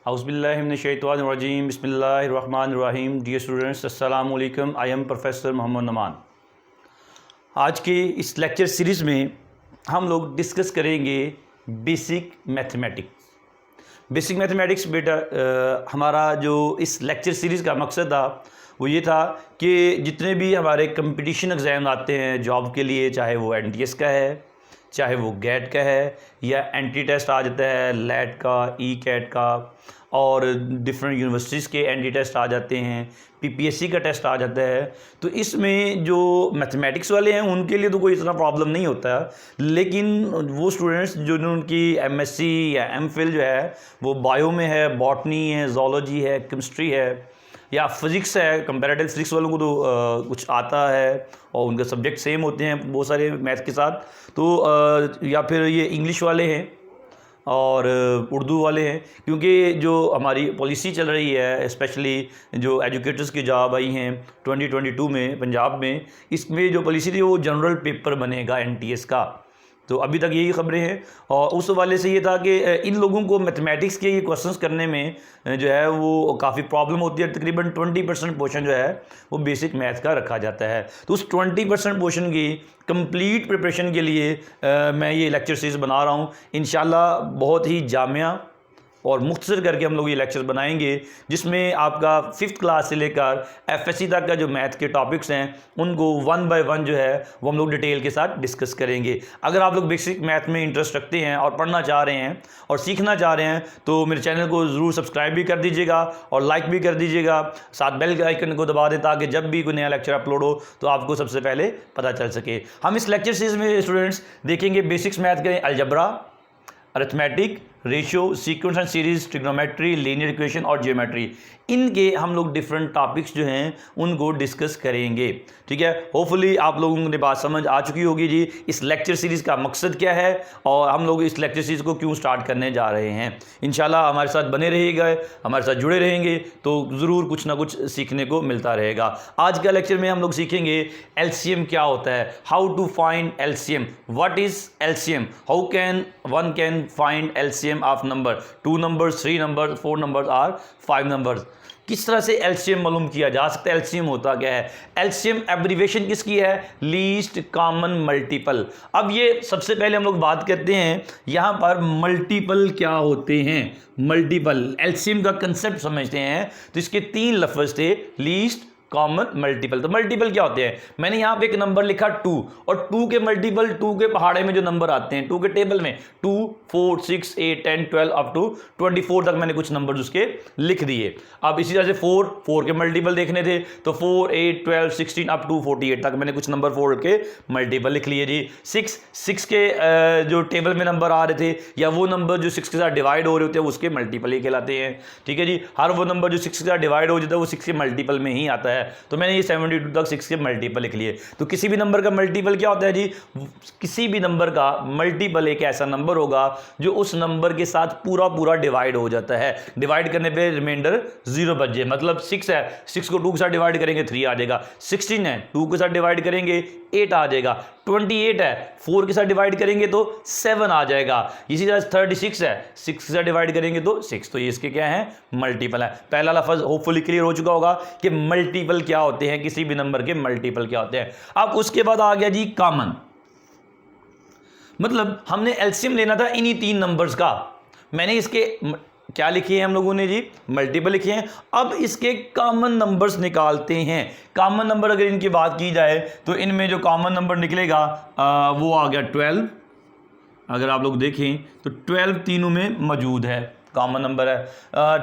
औज़ुबिल्लाहिमिनश्शैतानिर्रजीम बिस्मिल्लाहिर्रहमानिर्रहीम। Dear students, अस्सलाम वालेकुम। I am professor Mohammad Naman. आज के इस लेक्चर सीरीज़ में हम लोग डिस्कस करेंगे बेसिक मैथमेटिक्स। बेसिक मैथमेटिक्स बेटा हमारा जो इस लेक्चर सीरीज़ का मकसद था वो ये था कि जितने भी हमारे कंपटीशन एग्ज़ाम आते हैं जॉब के लिए, चाहे वो एनटीएस का है, चाहे वो गेट का है, या एंट्री टेस्ट आ जाता है लेट का, ई कैट का, और डिफरेंट यूनिवर्सिटीज़ के एंट्री टेस्ट आ जाते हैं, पीपीएससी का टेस्ट आ जाता है। तो इसमें जो मैथमेटिक्स वाले हैं उनके लिए तो कोई इतना प्रॉब्लम नहीं होता, लेकिन वो स्टूडेंट्स जो उनकी एमएससी या एमफिल जो है वो बायो में है, बॉटनी है, ज़ूलॉजी है, केमिस्ट्री है, या फिज़िक्स है, कंपैरेटिव फिज़िक्स वालों को तो कुछ आता है और उनके सब्जेक्ट सेम होते हैं बहुत सारे मैथ के साथ, तो या फिर ये इंग्लिश वाले हैं और उर्दू वाले हैं, क्योंकि जो हमारी पॉलिसी चल रही है स्पेशली जो एजुकेटर्स की जॉब आई हैं 2022 में पंजाब में, इसमें जो पॉलिसी थी वो जनरल पेपर बनेगा एनटीएस का। तो अभी तक यही खबरें हैं, और उस वाले से ये था कि इन लोगों को मैथमेटिक्स के ये क्वेश्चंस करने में जो है वो काफ़ी प्रॉब्लम होती है। तकरीबन 20% पोर्शन जो है वो बेसिक मैथ का रखा जाता है। तो उस 20% पोर्शन की कंप्लीट प्रिपरेशन के लिए मैं ये लेक्चर सीरीज़ बना रहा हूँ। इंशाल्लाह बहुत ही जामिया और मुख्तसर करके हम लोग ये लेक्चर बनाएंगे, जिसमें आपका 5th क्लास से लेकर एफएससी तक का जो मैथ के टॉपिक्स हैं उनको 1 बाय 1 जो है वो हम लोग डिटेल के साथ डिस्कस करेंगे। अगर आप लोग बेसिक मैथ में इंटरेस्ट रखते हैं और पढ़ना चाह रहे हैं और सीखना चाह रहे हैं तो मेरे चैनल को ज़रूर सब्सक्राइब भी कर दीजिएगा और लाइक भी कर दीजिएगा, साथ बेल आइकन को दबा दें ताकि जब भी कोई नया लेक्चर अपलोड हो तो आपको सबसे पहले पता चल सके। हम इस लेक्चर सीरीज़ में स्टूडेंट्स देखेंगे बेसिक्स मैथ के algebra, arithmetic, ratio, sequence and series, trigonometry, linear equation और जियोमेट्री। इनके हम लोग डिफरेंट टॉपिक्स जो हैं उनको डिस्कस करेंगे। ठीक है, होपफुली आप लोगों को बात समझ आ चुकी होगी जी इस लेक्चर सीरीज़ का मकसद क्या है और हम लोग इस लेक्चर सीरीज़ को क्यों स्टार्ट करने जा रहे हैं। इंशाल्लाह हमारे साथ बने रहिएगा, हमारे साथ जुड़े रहेंगे तो ज़रूर कुछ ना कुछ सीखने को मिलता रहेगा। आज का लेक्चर में हम लोग सीखेंगे एलसीएम क्या होता है, how to find LCM, what is LCM, how can one can find LCM of number, 2 numbers, 3 numbers, 4 numbers और 5 नंबर्स। किस तरह से एलसीएम मालूम किया जा सकता है, एलसीएम होता क्या है। एलसीएम एब्रीविएशन किसकी है, लीस्ट कॉमन मल्टीपल। अब ये सबसे पहले हम लोग बात करते हैं यहाँ पर मल्टीपल क्या होते हैं। मल्टीपल एलसीएम का कंसेप्ट समझते हैं तो इसके 3 लफ्ज़ थे, लीस्ट कॉमन मल्टीपल। तो मल्टीपल क्या होते हैं, मैंने यहाँ पे एक नंबर लिखा 2 और 2 के मल्टीपल 2 के पहाड़े में जो नंबर आते हैं 2 के टेबल में 2, 4, 6, 8, 10, 12 अप टू 24 तक मैंने कुछ नंबर उसके लिख दिए। अब इसी तरह से 4 के मल्टीपल देखने थे तो 4, 8, 12, 16 अप टू 48 तक मैंने कुछ नंबर 4 के मल्टीपल लिख लिए जी। 6 के जो टेबल में नंबर आ रहे थे या वो नंबर जो 6 के साथ डिवाइड हो रहे होते हैं उसके मल्टीपल ही कहलाते हैं। ठीक है जी, हर वो नंबर जो 6 के साथ डिवाइड हो जाता है वो 6 के मल्टीपल में ही आता है। तो मैंने ये 72 तक 6 के मल्टीपल लिख लिए। तो किसी भी नंबर का मल्टीपल क्या होता है जी, किसी भी नंबर का मल्टीपल एक ऐसा नंबर होगा जो उस नंबर के साथ पूरा डिवाइड हो जाता है। डिवाइड करने पे रिमाइंडर 0 बच जाए, मतलब 6 है, 6 को 2 के साथ डिवाइड करेंगे 3 आ जाएगा। 16 है, 2 के साथ डिवाइड करेंगे 8 आ जाएगा। 28 है, 4 के साथ डिवाइड करेंगे तो 7 आ जाएगा। इसी तरह 36 है, 6 के साथ डिवाइड करेंगे तो 6। तो ये इसके क्या है, मल्टीपल है। पहला लफ्ज़ होपफुली क्लियर हो चुका होगा कि मल्टीपल क्या होते हैं, किसी भी नंबर के मल्टीपल क्या होते हैं। अब उसके बाद आ गया जी कॉमन, मतलब हमने एलसीएम लेना था इन्हीं 3 नंबर्स का। मैंने इसके क्या लिखे हैं हम लोगों ने जी, मल्टीपल लिखे हैं। अब इसके कॉमन नंबर्स निकालते हैं। कॉमन नंबर अगर इनकी बात की जाए तो इनमें जो कॉमन नंबर निकलेगा वो आ गया 12। अगर आप लोग देखें तो 12 तीनों में मौजूद है, कॉमन नंबर है।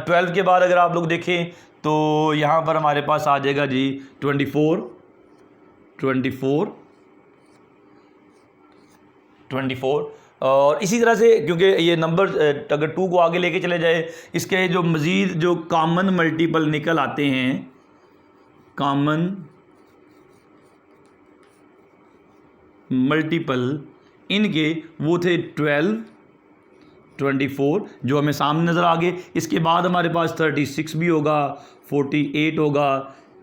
12 के बाद अगर आप लोग देखें तो यहाँ पर हमारे पास आ जाएगा जी 24, 24 और इसी तरह से, क्योंकि ये नंबर अगर 2 को आगे लेके चले जाए इसके जो मज़ीद जो कॉमन मल्टीपल निकल आते हैं, कॉमन मल्टीपल इनके वो थे 12, 24 जो हमें सामने नज़र आ गए। इसके बाद हमारे पास 36 भी होगा, 48 होगा,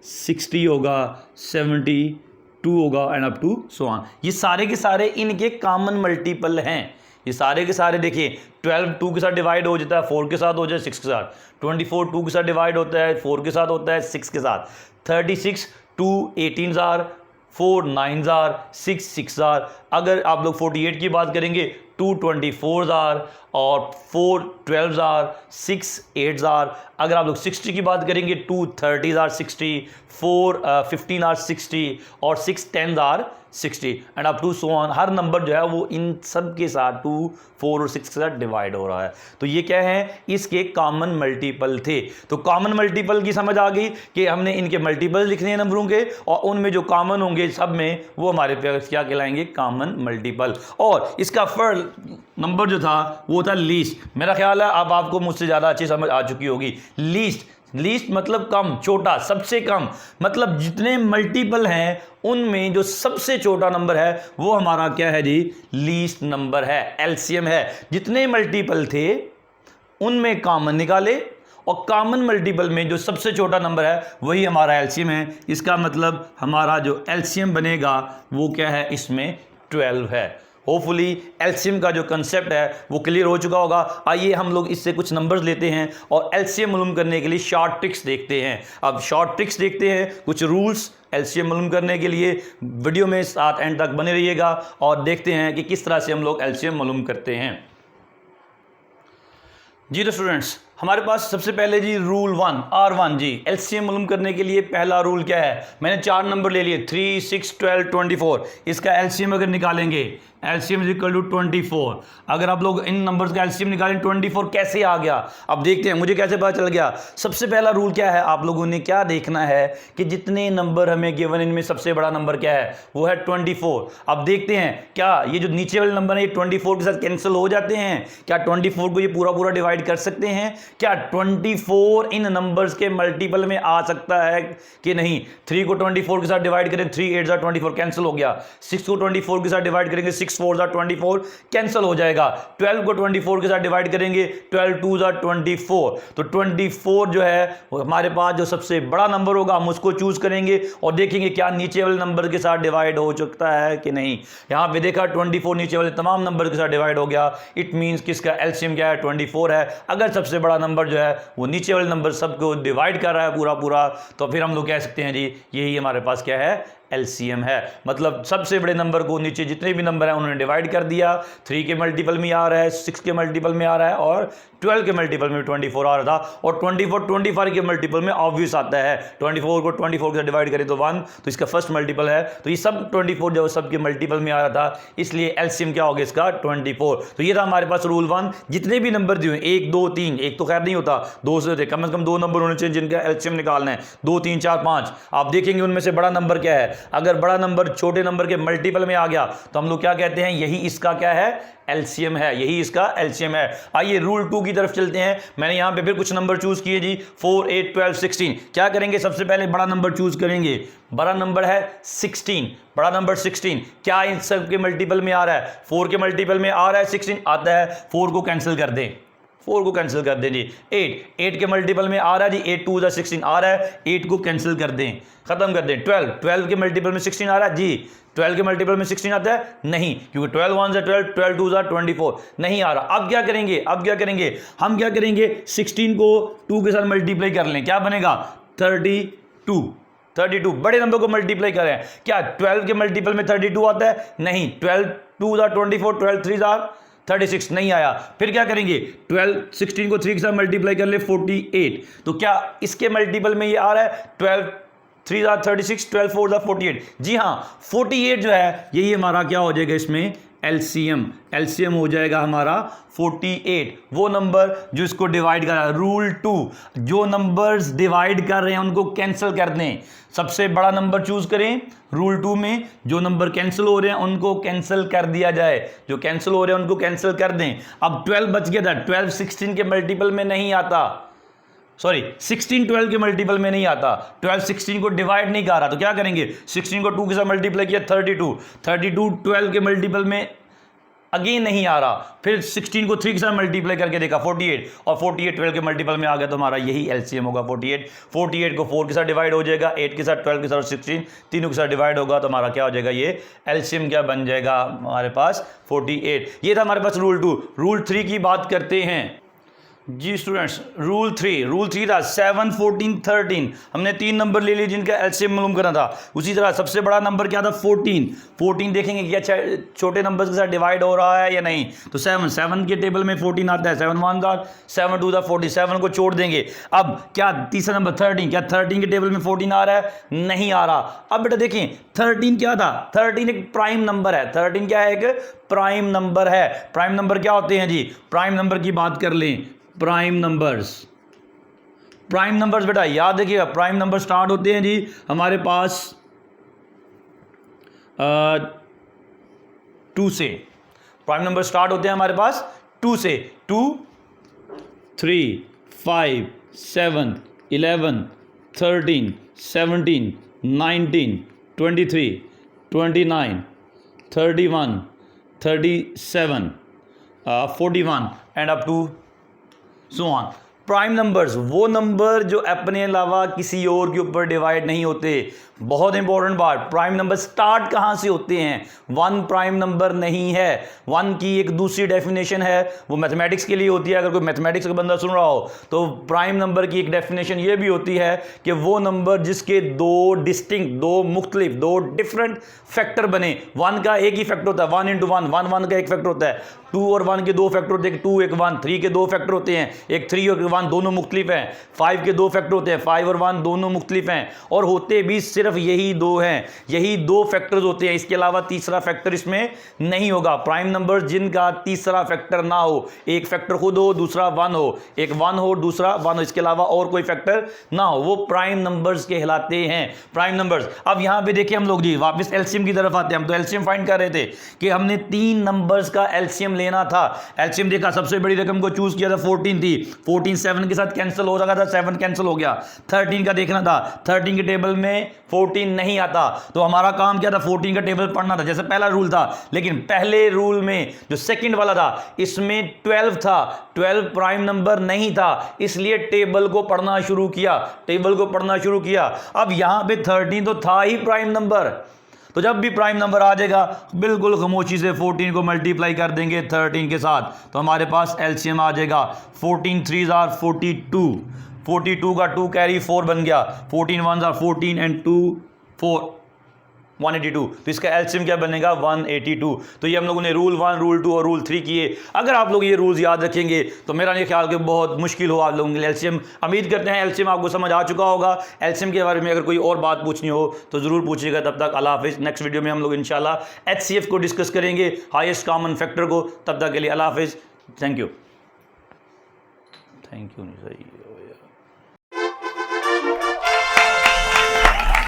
60 होगा, 72 होगा and up to so on. ये सारे के सारे इनके कॉमन मल्टीपल हैं। ये सारे के सारे देखिए 12 2 के साथ डिवाइड हो जाता है, 4 के साथ हो जाए, 6 के साथ। 24 2 के साथ डिवाइड होता है, 4 के साथ होता है, 6 के साथ। 36 2 18 जार, 4 9 जार, 6 6 जार। अगर आप लोग 48 की बात करेंगे 2 24 जार और 4 12 जार, 6 8 जार। अगर आप लोग 60 की बात करेंगे 2 30 जार 60, 4 15 आर 60 और 6 10 are 60 and up to so on. हर नंबर जो है वो इन सब के साथ 2 4 और 6 के साथ डिवाइड हो रहा है। तो ये क्या है, इसके कॉमन मल्टीपल थे। तो कॉमन मल्टीपल की समझ आ गई कि हमने इनके मल्टीपल लिखने हैं नंबरों के, और उनमें जो कॉमन होंगे सब में वो हमारे पास क्या कहलाएंगे, कॉमन मल्टीपल। और इसका फर्स्ट नंबर जो था वो था लीस्ट। मेरा ख्याल है अब आपको मुझसे ज़्यादा अच्छी समझ आ चुकी होगी। लीस्ट मतलब कम, छोटा, सबसे कम। मतलब जितने मल्टीपल हैं उनमें जो सबसे छोटा नंबर है वो हमारा क्या है जी, लीस्ट नंबर है, एलसीएम है। जितने मल्टीपल थे उनमें कॉमन निकाले और कॉमन मल्टीपल में जो सबसे छोटा नंबर है वही हमारा एलसीएम है। इसका मतलब हमारा जो एलसीएम बनेगा वो क्या है, इसमें 12 है। होपफुली एलसीएम का जो कंसेप्ट है वो क्लियर हो चुका होगा। आइए हम लोग इससे कुछ नंबर्स लेते हैं और एलसीएम मालूम करने के लिए शॉर्ट ट्रिक्स देखते हैं। अब शॉर्ट ट्रिक्स देखते हैं, कुछ रूल्स एलसीएम मालूम करने के लिए। वीडियो में साथ एंड तक बने रहिएगा और देखते हैं कि किस तरह से हम लोग एलसीएम मालूम करते हैं। जी तो स्टूडेंट्स, हमारे पास सबसे पहले जी रूल 1 R1 जी। एलसीएम मालूम करने के लिए पहला रूल क्या है, मैंने 4 नंबर ले लिए 3 6 12 24। इसका एलसीएम अगर निकालेंगे, एलसीएम इज इक्वल टू 24। अगर आप लोग इन नंबर्स का एलसीएम निकालें 24 कैसे आ गया, अब देखते हैं मुझे कैसे पता चल गया। सबसे पहला रूल क्या है, आप लोगों ने क्या देखना है कि जितने नंबर हमें गिवन इनमें सबसे बड़ा नंबर क्या है, वो है 24। अब देखते हैं क्या ये जो नीचे वाले नंबर है ये 24 के साथ कैंसिल हो जाते हैं, क्या 24 को ये पूरा पूरा डिवाइड कर सकते हैं, क्या 24 इन नंबर्स के मल्टीपल में आ सकता है कि नहीं। 3 को 24 के साथ डिवाइड करें, 3 8 24 कैंसिल हो गया। 6 को 24 के साथ डिवाइड करेंगे, 6 4 24 कैंसिल हो जाएगा। 12 को 24 के साथ डिवाइड करेंगे, 12 2 24। तो 24 जो है हमारे पास जो सबसे बड़ा नंबर होगा हम उसको चूज करेंगे और देखेंगे क्या नीचे वाले नंबर के साथ डिवाइड हो सकता है कि नहीं। यहां पे देखा 24 नीचे वाले तमाम नंबर के साथ डिवाइड हो गया। इट मींस किसका एलसीएम क्या है, 24 है। अगर सबसे बड़ा नंबर जो है वो नीचे वाले नंबर सबको डिवाइड कर रहा है पूरा पूरा, तो फिर हम लोग कह सकते हैं जी यही हमारे पास क्या है, एलसीएम है। मतलब सबसे बड़े नंबर को नीचे जितने भी नंबर हैं उन्होंने डिवाइड कर दिया। 3 के मल्टीपल में आ रहा है, 6 के मल्टीपल में आ रहा है और 12 के मल्टीपल में 24 आ रहा था। और 24 25 के मल्टीपल में ऑब्वियस आता है। 24 को 24 के साथ डिवाइड करें तो 1, तो इसका फर्स्ट मल्टीपल है। तो ये सब 24 जो सबके मल्टीपल में आ रहा था, इसलिए एलसीएम क्या हो गया इसका, 24। तो ये था हमारे पास रूल 1। जितने भी नंबर दिए 1 2 3, एक तो खैर नहीं होता, 2 से कम 2 नंबर होने चाहिए जिनका एलसीएम निकालना है। 2 3 4 5 आप देखेंगे उनमें से बड़ा नंबर क्या है। अगर बड़ा नंबर छोटे नंबर के मल्टीपल में आ गया तो हम लोग क्या कहते हैं, यही इसका क्या है, एलसीएम है, यही इसका एलसीएम है। आइए रूल 2 की तरफ चलते हैं। मैंने यहां पे फिर कुछ नंबर चूज किए जी, 4 8 12 16। क्या करेंगे, सबसे पहले बड़ा नंबर चूज करेंगे। बड़ा नंबर है 16, बड़ा नंबर 16 क्या इन सब के मल्टीपल में आ रहा है, 4 के मल्टीपल में आ रहा है, 16 आता है। 4 को कैंसिल कर दें, 4 को कैंसिल कर दें जी। 8 के मल्टीपल में आ रहा है जी, 8 2 16 आ रहा है, 8 को कैंसिल कर दें, खत्म कर दें। 12 के मल्टीपल में 16 आ रहा है जी, 12 के मल्टीपल में 16 आता है नहीं, क्योंकि 12 1 12 12 2 24 नहीं आ रहा। अब क्या करेंगे, हम क्या करेंगे, 16 को 2 के साथ मल्टीप्लाई कर लें, क्या बनेगा 32। बड़े नंबर को मल्टीप्लाई करें, क्या 12 के मल्टीपल में 32 आता है नहीं, 12 2 24, 12 3 36 नहीं आया। फिर क्या करेंगे, 16 को 3 के साथ मल्टीप्लाई कर ले, 48। तो क्या इसके मल्टीपल में ये आ रहा है, 12 3 36, 12 4 48। जी हाँ, 48 जो है यही हमारा क्या हो जाएगा, इसमें एलसीएम हो जाएगा हमारा 48। वो नंबर जो इसको डिवाइड कर रहा है। रूल 2, जो नंबर्स डिवाइड कर रहे हैं उनको कैंसिल कर दें, सबसे बड़ा नंबर चूज करें। रूल 2 में जो नंबर कैंसिल हो रहे हैं उनको कैंसिल कर दिया जाए, जो कैंसिल हो रहे हैं उनको कैंसिल कर दें। अब 12 बच गया था, 12 16 के मल्टीपल में नहीं आता, सॉरी 16 12 के मल्टीपल में नहीं आता, 12 16 को डिवाइड नहीं कर रहा। तो क्या करेंगे, 16 को 2 के साथ मल्टीप्लाई किया, 32 12 के मल्टीपल में अगेन नहीं आ रहा, फिर 16 को 3 के साथ मल्टीप्लाई करके देखा 48, और 48 12 के मल्टीपल में आ गया, तो हमारा यही एलसीएम होगा 48। 48 को 4 के साथ डिवाइड हो जाएगा, 8 के साथ, 12 के साथ, 16 तीनों के साथ डिवाइड होगा, तो हमारा क्या हो जाएगा, ये एलसीएम क्या बन जाएगा हमारे पास 48। ये था हमारे पास रूल 2। रूल 3 की बात करते हैं जी स्टूडेंट्स। रूल 3 था 7, 14, 13। हमने 3 नंबर ले लिए जिनका एलसीएम मालूम करना था। उसी तरह सबसे बड़ा नंबर क्या था 14 देखेंगे क्या छोटे नंबर के साथ डिवाइड हो रहा है या नहीं, तो 7 के टेबल में 14 आता है, 7 1 था, 7 2 था 47 को छोड़ देंगे। अब क्या तीसरा नंबर 13, क्या 13 के टेबल में 14 आ रहा है, नहीं आ रहा। अब बेटा देखें 13 क्या था, 13 एक प्राइम नंबर है। 13 क्या है, एक प्राइम नंबर है। प्राइम नंबर क्या होते हैं जी, प्राइम नंबर की बात कर लें, प्राइम नंबर्स बेटा याद रखिएगा, प्राइम नंबर स्टार्ट होते हैं जी हमारे पास 2 से। प्राइम नंबर स्टार्ट होते हैं हमारे पास 2 से। 2, 3, 5, 7, 11, 13, 17, 19, 23, 29, 31, 37, 41 and up to so on. Prime numbers वो नंबर जो अपने अलावा किसी और के ऊपर डिवाइड नहीं होते। बहुत इंपॉर्टेंट बात, प्राइम नंबर स्टार्ट कहां से होते हैं, 1 प्राइम नंबर नहीं है। 1 की एक दूसरी डेफिनेशन है, वो मैथमेटिक्स के लिए होती है। अगर कोई मैथमेटिक्स का बंदा सुन रहा हो तो प्राइम नंबर की एक डेफिनेशन ये भी होती है कि वो नंबर जिसके दो मुख्तलिफ, दो डिफरेंट फैक्टर बने। 1 का एक ही फैक्टर होता है, 1 × 1, 1 का एक फैक्टर होता है। 2 और 1 के 2 फैक्टर होते हैं, 2 एक 1। 3 के 2 फैक्टर होते हैं, एक 3 और 1 दोनों मुख्तलिफ हैं। 5 के 2 फैक्टर होते हैं, 5 और 1 दोनों मुख्तलिफ हैं। और होते भी सिर्फ यही 2 हैं, यही 2 फैक्टर्स होते हैं, इसके अलावा तीसरा फैक्टर इसमें नहीं होगा। प्राइम नंबर जिनका तीसरा फैक्टर ना हो, एक फैक्टर खुद हो, दूसरा 1 हो, एक 1 हो, दूसरा 1 हो, इसके अलावा और कोई फैक्टर ना हो, वो प्राइम नंबर्स कहलाते हैं, प्राइम नंबर्स। अब यहां पे देखिए हम लोग जी वापस एलसीएम की तरफ आते हैं। हम तो एलसीएम फाइंड कर रहे थे कि हमने 3 नंबर्स का एलसीएम लेना था। एलसीएम देखा, सबसे बड़ी रकम को चूज किया था 14 थी। 14 7 के साथ कैंसिल हो रहा था, 7 कैंसिल हो गया। 13 का देखना था, 13 के टेबल में 14 नहीं आता, तो हमारा काम क्या था, 14 का टेबल पढ़ना था, जैसे पहला रूल था। लेकिन पहले रूल में जो सेकंड वाला था, इसमें 12 था, 12 प्राइम नंबर नहीं था, इसलिए टेबल को पढ़ना शुरू किया, अब यहां पे 13 तो था ही प्राइम नंबर, तो जब भी प्राइम नंबर आ जाएगा बिल्कुल खामोशी से 14 को मल्टीप्लाई कर देंगे 13 के साथ, तो हमारे पास एलसीएम आ जाएगा 14 3s are 42 का 2 कैरी 4 बन गया, 14 1s are 14 एंड 2 4 182, तो इसका एलसीएम क्या बनेगा 182। तो ये हम लोगों ने रूल 1, रूल 2 और रूल 3 किए। अगर आप लोग ये रूल्स याद रखेंगे तो मेरा नहीं ख्याल कि बहुत मुश्किल हो आप लोगों के लिए एलसीएम। उम्मीद करते हैं एलसीएम आपको समझ आ चुका होगा। एलसीएम के बारे में अगर कोई और बात पूछनी हो तो ज़रूर पूछिएगा। तब तक अल्लाह हाफिज़। नेक्स्ट वीडियो में हम लोग इंशाल्लाह एचसीएफ को डिस्कस करेंगे, हाईएस्ट कॉमन फैक्टर को। तब तक के लिए अल्लाह हाफिज़। थैंक यू नहीं सही हो यार।